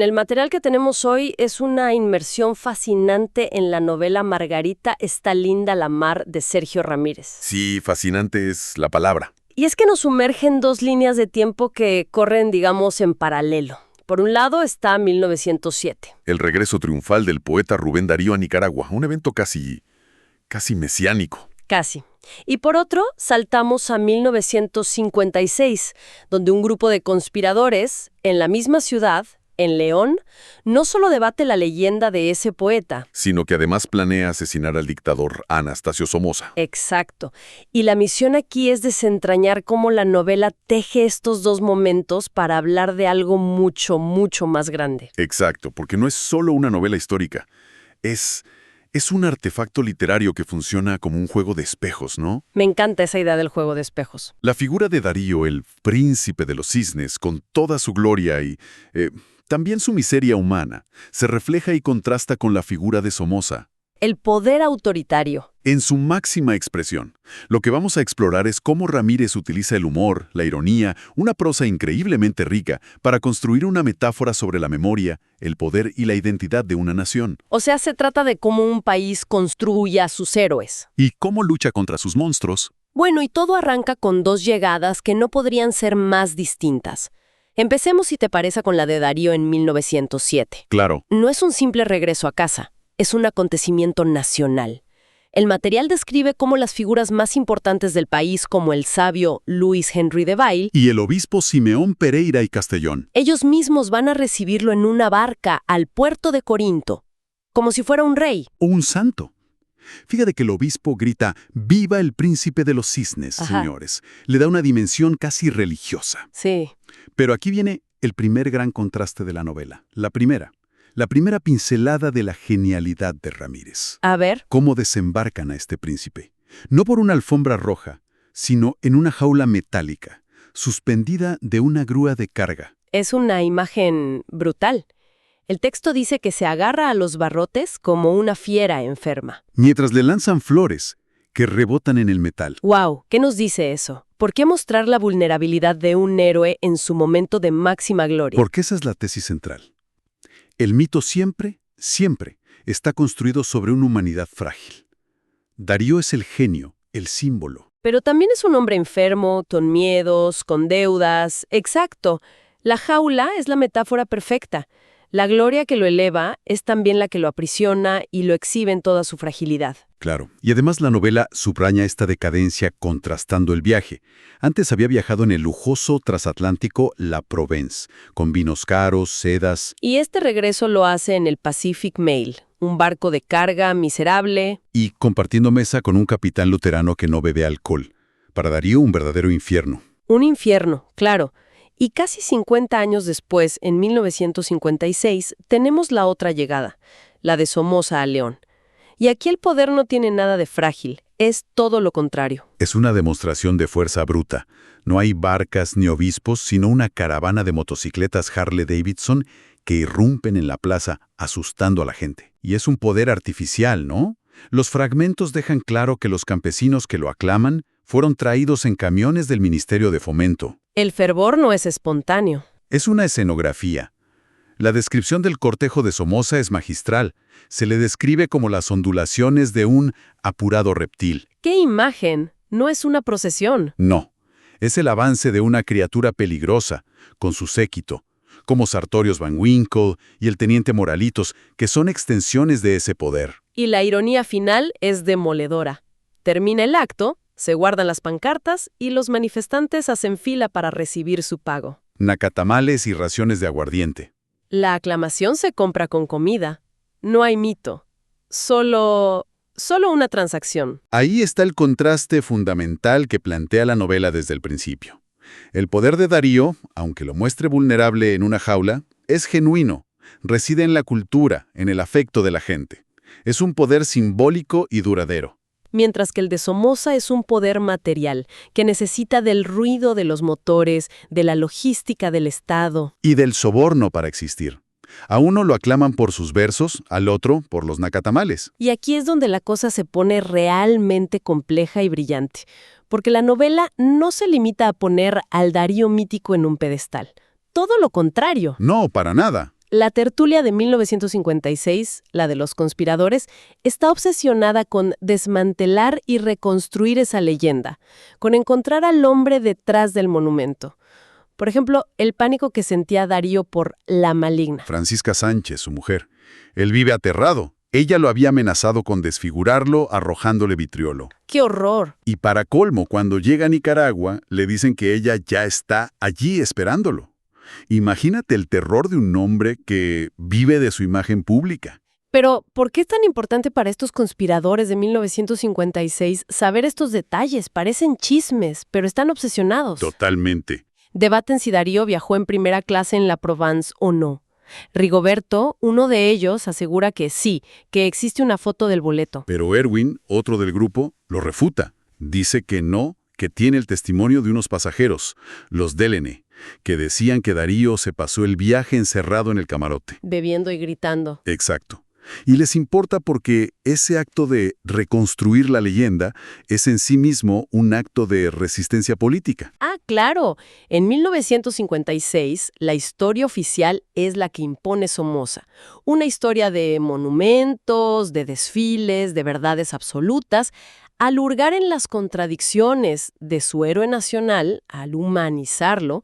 El material que tenemos hoy es una inmersión fascinante en la novela Margarita está linda la mar de Sergio Ramírez. Sí, fascinante es la palabra. Y es que nos sumerge en dos líneas de tiempo que corren, digamos, en paralelo. Por un lado está 1907. El regreso triunfal del poeta Rubén Darío a Nicaragua, un evento casi mesiánico. Casi. Y por otro, saltamos a 1956, donde un grupo de conspiradores, en la misma ciudad, en León, no solo debate la leyenda de ese poeta, Sino que además planea asesinar al dictador Anastasio Somoza. exacto. Y la misión aquí es desentrañar cómo la novela teje estos dos momentos para hablar de algo mucho, mucho más grande. Exacto, porque no es solo una novela histórica. Es un artefacto literario que funciona como un juego de espejos, ¿no? Me encanta esa idea del juego de espejos. La figura de Darío, el príncipe de los cisnes, con toda su gloria y también su miseria humana, se refleja y contrasta con la figura de Somoza, El poder autoritario. en su máxima expresión. Lo que vamos a explorar es cómo Ramírez utiliza el humor, la ironía, una prosa increíblemente rica para construir una metáfora sobre la memoria, el poder y la identidad de una nación. O sea, se trata de cómo un país construye a sus héroes. Y cómo lucha contra sus monstruos. Bueno, y todo arranca con dos llegadas que no podrían ser más distintas. Empecemos, si te parece, con la de Darío en 1907. Claro, No es un simple regreso a casa, es un acontecimiento nacional. El material describe cómo las figuras más importantes del país, como el sabio Luis Henry de Bail, y el obispo Simeón Pereira y Castellón. ellos mismos van a recibirlo en una barca al puerto de Corinto, como si fuera un rey. Un santo. Fíjate que el obispo grita, ¡viva el príncipe de los cisnes, Ajá. señores! Le da una dimensión casi religiosa. Sí. Pero aquí viene el primer gran contraste de la novela. La primera pincelada de la genialidad de Ramírez. A ver, Cómo desembarcan a este príncipe. No por una alfombra roja, sino en una jaula metálica, suspendida de una grúa de carga. es una imagen brutal. El texto dice que se agarra a los barrotes como una fiera enferma. Mientras le lanzan flores que rebotan en el metal. ¡Wow! ¿Qué nos dice eso? ¿Por qué mostrar la vulnerabilidad de un héroe en su momento de máxima gloria? Porque esa es la tesis central. El mito siempre está construido sobre una humanidad frágil. Darío es el genio, el símbolo. Pero también es un hombre enfermo, con miedos, con deudas. Exacto. La jaula es la metáfora perfecta. La gloria que lo eleva es también la que lo aprisiona y lo exhibe en toda su fragilidad. Claro. Y además la novela subraya esta decadencia contrastando el viaje. Antes había viajado en el lujoso transatlántico La Provence, con vinos caros, sedas Y este regreso lo hace en el Pacific Mail, un barco de carga miserable. y compartiendo mesa con un capitán luterano que no bebe alcohol. Para Darío, un verdadero infierno. Un infierno, claro. Y casi 50 años después, en 1956, tenemos la otra llegada, la de Somoza a León. Y aquí el poder no tiene nada de frágil, es todo lo contrario. Es una demostración de fuerza bruta. No hay barcas ni obispos, sino una caravana de motocicletas Harley Davidson que irrumpen en la plaza, asustando a la gente. Y es un poder artificial, ¿no? Los fragmentos dejan claro que los campesinos que lo aclaman fueron traídos en camiones del Ministerio de Fomento. El fervor no es espontáneo. Es una escenografía. La descripción del cortejo de Somoza es magistral. Se le describe como las ondulaciones de un apurado reptil. ¡Qué imagen! No es una procesión. No, es el avance de una criatura peligrosa, con su séquito, como Sartorius Van Winkle y el teniente Moralitos, que son extensiones de ese poder. Y la ironía final es demoledora. Termina el acto, se guardan las pancartas y los manifestantes hacen fila para recibir su pago. Nacatamales y raciones de aguardiente. La aclamación se compra con comida. No hay mito. Solo una transacción. Ahí está el contraste fundamental que plantea la novela desde el principio. El poder de Darío, aunque lo muestre vulnerable en una jaula, es genuino, reside en la cultura, en el afecto de la gente. Es un poder simbólico y duradero. Mientras que el de Somoza es un poder material que necesita del ruido de los motores, de la logística del Estado. Y del soborno para existir. A uno lo aclaman por sus versos, al otro por los nacatamales. Y aquí es donde la cosa se pone realmente compleja y brillante, porque la novela no se limita a poner al Darío mítico en un pedestal. Todo lo contrario. No, para nada. La tertulia de 1956, la de los conspiradores, está obsesionada con desmantelar y reconstruir esa leyenda, con encontrar al hombre detrás del monumento. Por ejemplo, el pánico que sentía Darío por la maligna. Francisca Sánchez, su mujer. Él vive aterrado. Ella lo había amenazado con desfigurarlo arrojándole vitriolo. ¡Qué horror! Y para colmo, cuando llega a Nicaragua, le dicen que ella ya está allí esperándolo. Imagínate el terror de un hombre que vive de su imagen pública. Pero, ¿por qué es tan importante para estos conspiradores de 1956 saber estos detalles? Parecen chismes, pero están obsesionados. Totalmente. Debaten si Darío viajó en primera clase en la Provence o no. Rigoberto, uno de ellos, asegura que sí, que existe una foto del boleto. Pero Erwin, otro del grupo, lo refuta. Dice que no, que tiene el testimonio de unos pasajeros, los Delené, que decían que Darío se pasó el viaje encerrado en el camarote. Bebiendo y gritando. Exacto. Y les importa porque ese acto de reconstruir la leyenda es en sí mismo un acto de resistencia política. Ah, claro. En 1956, la historia oficial es la que impone Somoza. Una historia de monumentos, de desfiles, de verdades absolutas. Al hurgar en las contradicciones de su héroe nacional, al humanizarlo,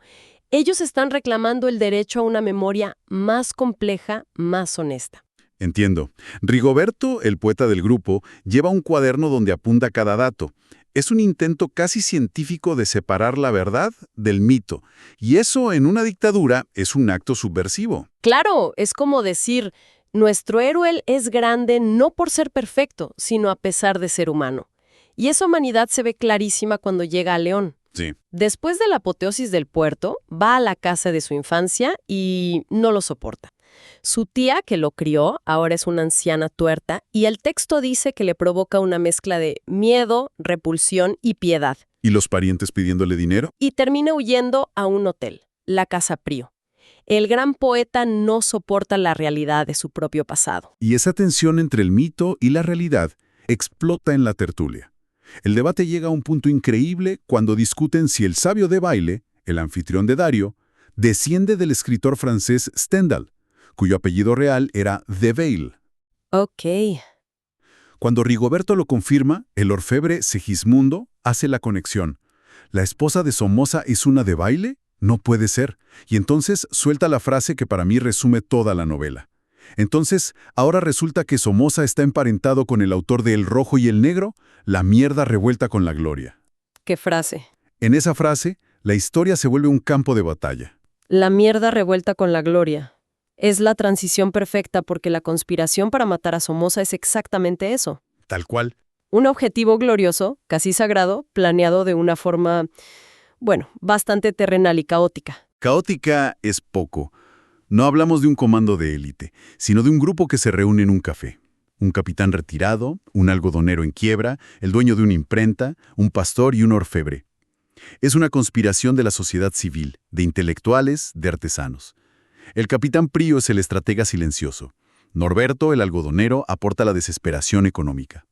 ellos están reclamando el derecho a una memoria más compleja, más honesta. Entiendo. Rigoberto, el poeta del grupo, lleva un cuaderno donde apunta cada dato. Es un intento casi científico de separar la verdad del mito. Y eso en una dictadura es un acto subversivo. Claro, es como decir, nuestro héroe es grande no por ser perfecto, sino a pesar de ser humano. Y esa humanidad se ve clarísima cuando llega a León. Sí. Después de la apoteosis del puerto, va a la casa de su infancia y no lo soporta. Su tía, que lo crió, ahora es una anciana tuerta, y el texto dice que le provoca una mezcla de miedo, repulsión y piedad. ¿Y los parientes pidiéndole dinero? Y termina huyendo a un hotel, la Casa Prio. El gran poeta no soporta la realidad de su propio pasado. Y esa tensión entre el mito y la realidad explota en la tertulia. El debate llega a un punto increíble cuando discuten si el sabio de baile, el anfitrión de Darío, desciende del escritor francés Stendhal, cuyo apellido real era de Veil. Ok. Cuando Rigoberto lo confirma, el orfebre Segismundo hace la conexión. ¿La esposa de Somoza es una de baile? No puede ser. Y entonces suelta la frase que para mí resume toda la novela. Entonces, ahora resulta que Somoza está emparentado con el autor de El Rojo y el Negro, la mierda revuelta con la gloria. ¿Qué frase? En esa frase, la historia se vuelve un campo de batalla. La mierda revuelta con la gloria. Es la transición perfecta porque la conspiración para matar a Somoza es exactamente eso. Tal cual. Un objetivo glorioso, casi sagrado, planeado de una forma, bastante terrenal y caótica. Caótica es poco. No hablamos de un comando de élite, sino de un grupo que se reúne en un café. Un capitán retirado, un algodonero en quiebra, el dueño de una imprenta, un pastor y un orfebre. Es una conspiración de la sociedad civil, de intelectuales, de artesanos. El capitán Prio es el estratega silencioso. Norberto, el algodonero, aporta la desesperación económica.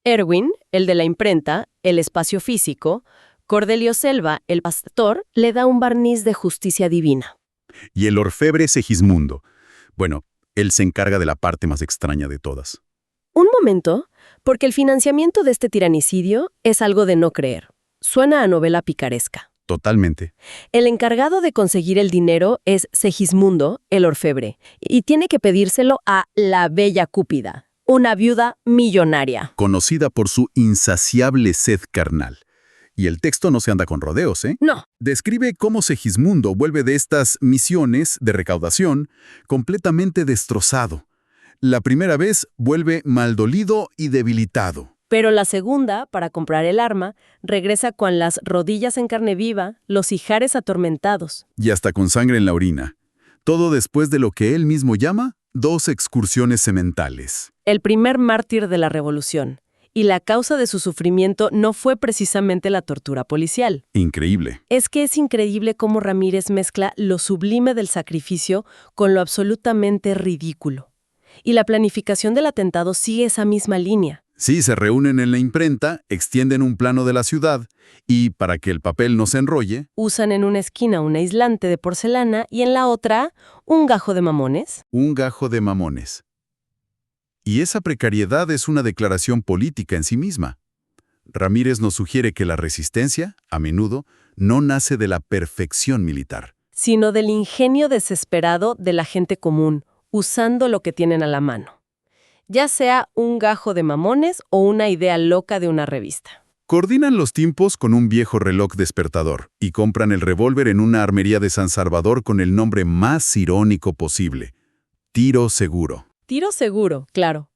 Erwin, el de la imprenta, el espacio físico. Cordelio Selva, el pastor, le da un barniz de justicia divina. Y el orfebre Segismundo. Bueno, él se encarga de la parte más extraña de todas. Un momento, porque el financiamiento de este tiranicidio es algo de no creer. Suena a novela picaresca. Totalmente. El encargado de conseguir el dinero es Segismundo, el orfebre, y tiene que pedírselo a la bella Cúpida, una viuda millonaria. Conocida por su insaciable sed carnal. Y el texto no se anda con rodeos, ¿eh? No. Describe cómo Segismundo vuelve de estas misiones de recaudación completamente destrozado. La primera vez vuelve maldolido y debilitado. Pero la segunda, para comprar el arma, regresa con las rodillas en carne viva, los ijares atormentados. Y hasta con sangre en la orina. Todo después de lo que él mismo llama 2 excursiones sementales. El primer mártir de la revolución. Y la causa de su sufrimiento no fue precisamente la tortura policial. Increíble. Es que es increíble cómo Ramírez mezcla lo sublime del sacrificio con lo absolutamente ridículo. Y la planificación del atentado sigue esa misma línea. Sí, se reúnen en la imprenta, extienden un plano de la ciudad y, para que el papel no se enrolle, Usan en una esquina un aislante de porcelana y en la otra un gajo de mamones. un gajo de mamones. Y esa precariedad es una declaración política en sí misma. Ramírez nos sugiere que la resistencia, a menudo, no nace de la perfección militar. Sino del ingenio desesperado de la gente común, usando lo que tienen a la mano. Ya sea un gajo de mamones o una idea loca de una revista. Coordinan los tiempos con un viejo reloj despertador y compran el revólver en una armería de San Salvador con el nombre más irónico posible: Tiro Seguro. Tiro seguro, claro.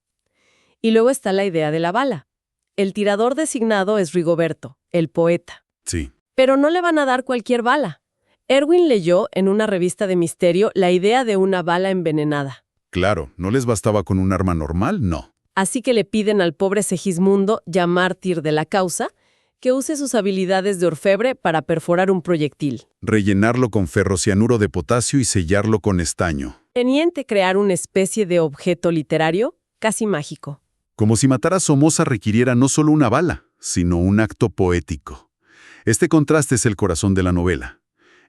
Y luego está la idea de la bala. El tirador designado es Rigoberto, el poeta. Sí. Pero no le van a dar cualquier bala. Erwin leyó en una revista de misterio la idea de una bala envenenada. Claro, ¿no les bastaba con un arma normal? No. Así que le piden al pobre Segismundo, ya mártir de la causa, que use sus habilidades de orfebre para perforar un proyectil. Rellenarlo con ferrocianuro de potasio y sellarlo con estaño. Teniente crear una especie de objeto literario casi mágico. Como si matar a Somoza requiriera no solo una bala, sino un acto poético. Este contraste es el corazón de la novela.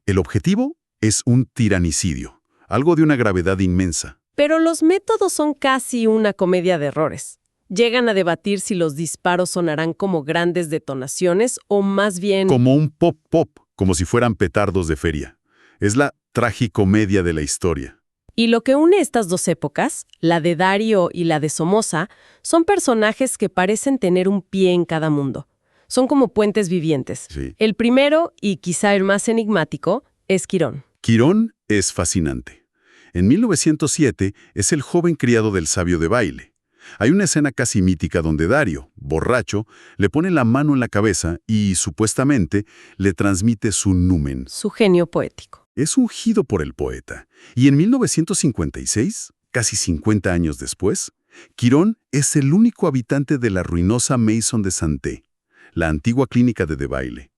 El objetivo es un tiranicidio, algo de una gravedad inmensa. Pero los métodos son casi una comedia de errores. Llegan a debatir si los disparos sonarán como grandes detonaciones o más bien... Como un pop-pop, como si fueran petardos de feria. Es la tragicomedia de la historia. Y lo que une estas dos épocas, la de Darío y la de Somoza, son personajes que parecen tener un pie en cada mundo. Son como puentes vivientes. Sí. El primero, y quizá el más enigmático, es Quirón. Quirón es fascinante. En 1907 es el joven criado del sabio de baile. Hay una escena casi mítica donde Darío, borracho, le pone la mano en la cabeza y, supuestamente, le transmite su numen. Su genio poético. Es ungido por el poeta. Y en 1956, casi 50 años después, Quirón es el único habitante de la ruinosa Maison de Santé, la antigua clínica de baile,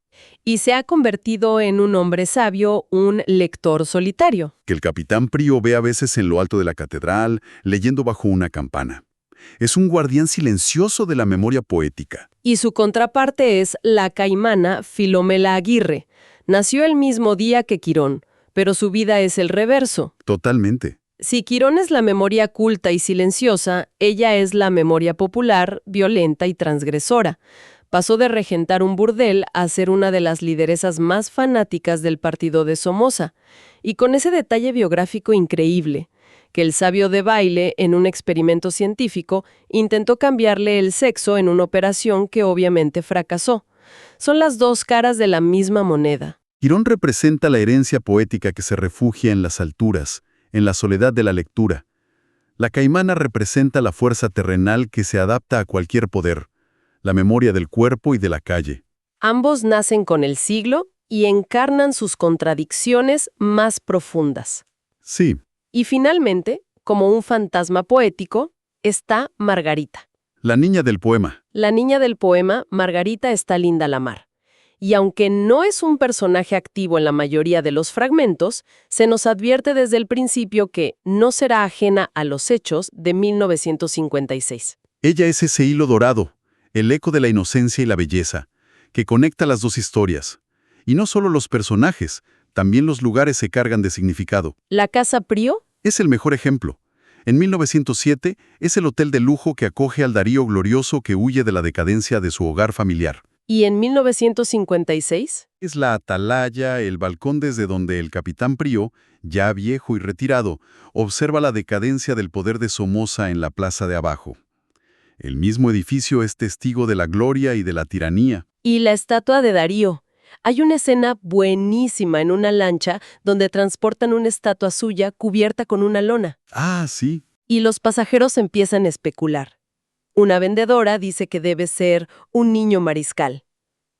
Y se ha convertido en un hombre sabio, un lector solitario. que el capitán Prío ve a veces en lo alto de la catedral, leyendo bajo una campana. Es un guardián silencioso de la memoria poética. Y su contraparte es la caimana Filomela Aguirre. Nació el mismo día que Quirón, pero su vida es el reverso. Totalmente. Si Quirón es la memoria culta y silenciosa, ella es la memoria popular, violenta y transgresora. Pasó de regentar un burdel a ser una de las lideresas más fanáticas del partido de Somoza, y con ese detalle biográfico increíble, que el sabio de baile, en un experimento científico, intentó cambiarle el sexo en una operación que obviamente fracasó. Son las dos caras de la misma moneda. Quirón representa la herencia poética que se refugia en las alturas, en la soledad de la lectura. La caimana representa la fuerza terrenal que se adapta a cualquier poder, la memoria del cuerpo y de la calle. Ambos nacen con el siglo y encarnan sus contradicciones más profundas. Sí, Y finalmente, como un fantasma poético, está Margarita. la niña del poema. La niña del poema, Margarita está linda a la mar. Y aunque no es un personaje activo en la mayoría de los fragmentos, se nos advierte desde el principio que no será ajena a los hechos de 1956. Ella es ese hilo dorado, el eco de la inocencia y la belleza, que conecta las dos historias. Y no solo los personajes, también los lugares se cargan de significado. La Casa Prío Es el mejor ejemplo. En 1907 es el hotel de lujo que acoge al Darío glorioso que huye de la decadencia de su hogar familiar. y en 1956, Es la atalaya, el balcón desde donde el capitán Prío, ya viejo y retirado, observa la decadencia del poder de Somoza en la plaza de abajo. El mismo edificio es testigo de la gloria y de la tiranía. y la estatua de Darío. Hay una escena buenísima en una lancha donde transportan una estatua suya cubierta con una lona. Ah, sí. Y los pasajeros empiezan a especular. Una vendedora dice que debe ser un niño mariscal.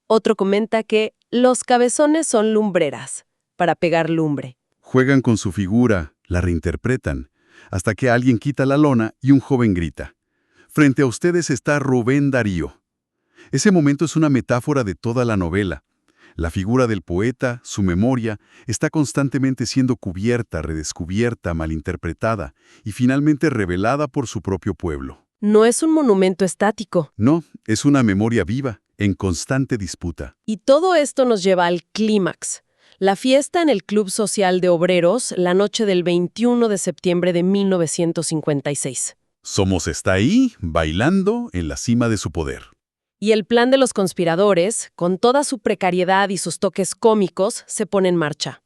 Otro comenta que los cabezones son lumbreras, para pegar lumbre. Juegan con su figura, la reinterpretan, hasta que alguien quita la lona y un joven grita: «Frente a ustedes está Rubén Darío». Ese momento es una metáfora de toda la novela. La figura del poeta, su memoria, está constantemente siendo cubierta, redescubierta, malinterpretada y finalmente revelada por su propio pueblo. No es un monumento estático. No, es una memoria viva, en constante disputa. Y todo esto nos lleva al clímax. La fiesta en el Club Social de Obreros la noche del 21 de septiembre de 1956. Somos está ahí, bailando en la cima de su poder. Y el plan de los conspiradores, con toda su precariedad y sus toques cómicos, se pone en marcha.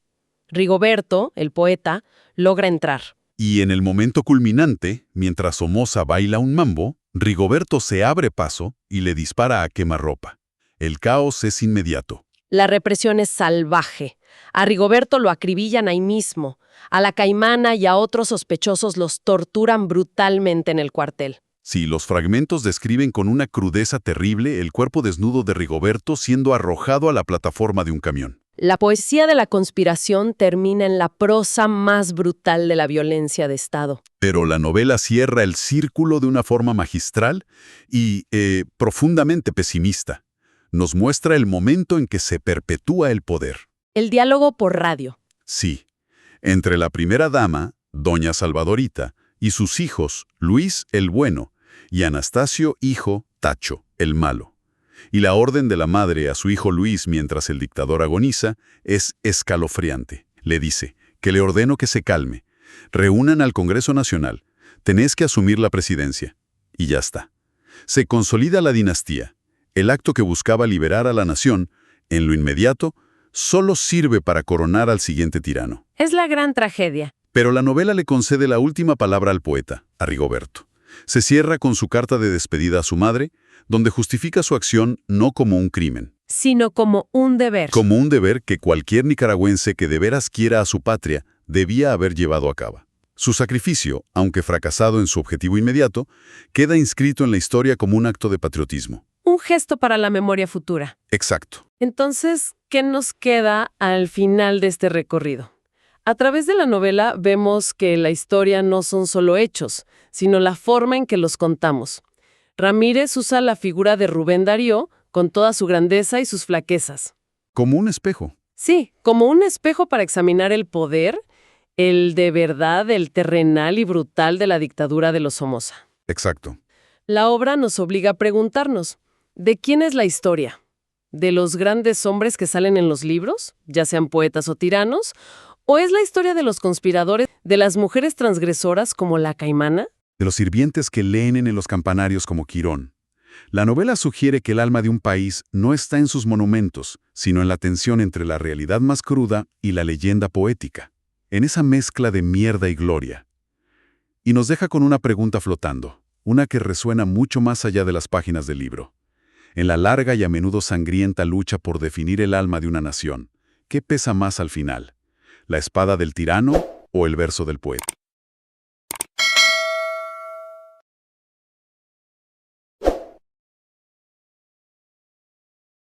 Rigoberto, el poeta, logra entrar. Y en el momento culminante, mientras Somoza baila un mambo, Rigoberto se abre paso y le dispara a quemarropa. El caos es inmediato. La represión es salvaje. A Rigoberto lo acribillan ahí mismo. A la Caimana y a otros sospechosos los torturan brutalmente en el cuartel. Sí, los fragmentos describen con una crudeza terrible el cuerpo desnudo de Rigoberto siendo arrojado a la plataforma de un camión. La poesía de la conspiración termina en la prosa más brutal de la violencia de Estado. Pero la novela cierra el círculo de una forma magistral y profundamente pesimista. Nos muestra el momento en que se perpetúa el poder. El diálogo por radio. Sí, entre la primera dama, doña Salvadorita, y sus hijos, Luis el bueno, y Anastasio, hijo, Tacho, el malo. Y la orden de la madre a su hijo Luis mientras el dictador agoniza es escalofriante. Le dice que le ordeno que se calme. Reúnan al Congreso Nacional. Tenés que asumir la presidencia. Y ya está. Se consolida la dinastía. El acto que buscaba liberar a la nación, en lo inmediato, solo sirve para coronar al siguiente tirano. Es la gran tragedia. Pero la novela le concede la última palabra al poeta, a Rigoberto. Se cierra con su carta de despedida a su madre, donde justifica su acción no como un crimen, Sino como un deber. como un deber que cualquier nicaragüense que de veras quiera a su patria debía haber llevado a cabo. Su sacrificio, aunque fracasado en su objetivo inmediato, queda inscrito en la historia como un acto de patriotismo. Un gesto para la memoria futura. Exacto. Entonces, ¿qué nos queda al final de este recorrido? A través de la novela vemos que la historia no son solo hechos, sino la forma en que los contamos. Ramírez usa la figura de Rubén Darío con toda su grandeza y sus flaquezas. Como un espejo. Sí, como un espejo para examinar el poder, el de verdad, el terrenal y brutal de la dictadura de los Somoza. Exacto. La obra nos obliga a preguntarnos, ¿de quién es la historia? ¿De los grandes hombres que salen en los libros, ya sean poetas o tiranos? ¿O es la historia de los conspiradores, de las mujeres transgresoras como la Caimana? De los sirvientes que leen en los campanarios como Quirón. La novela sugiere que el alma de un país no está en sus monumentos, sino en la tensión entre la realidad más cruda y la leyenda poética, en esa mezcla de mierda y gloria. Y nos deja con una pregunta flotando, una que resuena mucho más allá de las páginas del libro. En la larga y a menudo sangrienta lucha por definir el alma de una nación, ¿qué pesa más al final? ¿La espada del tirano o el verso del poeta?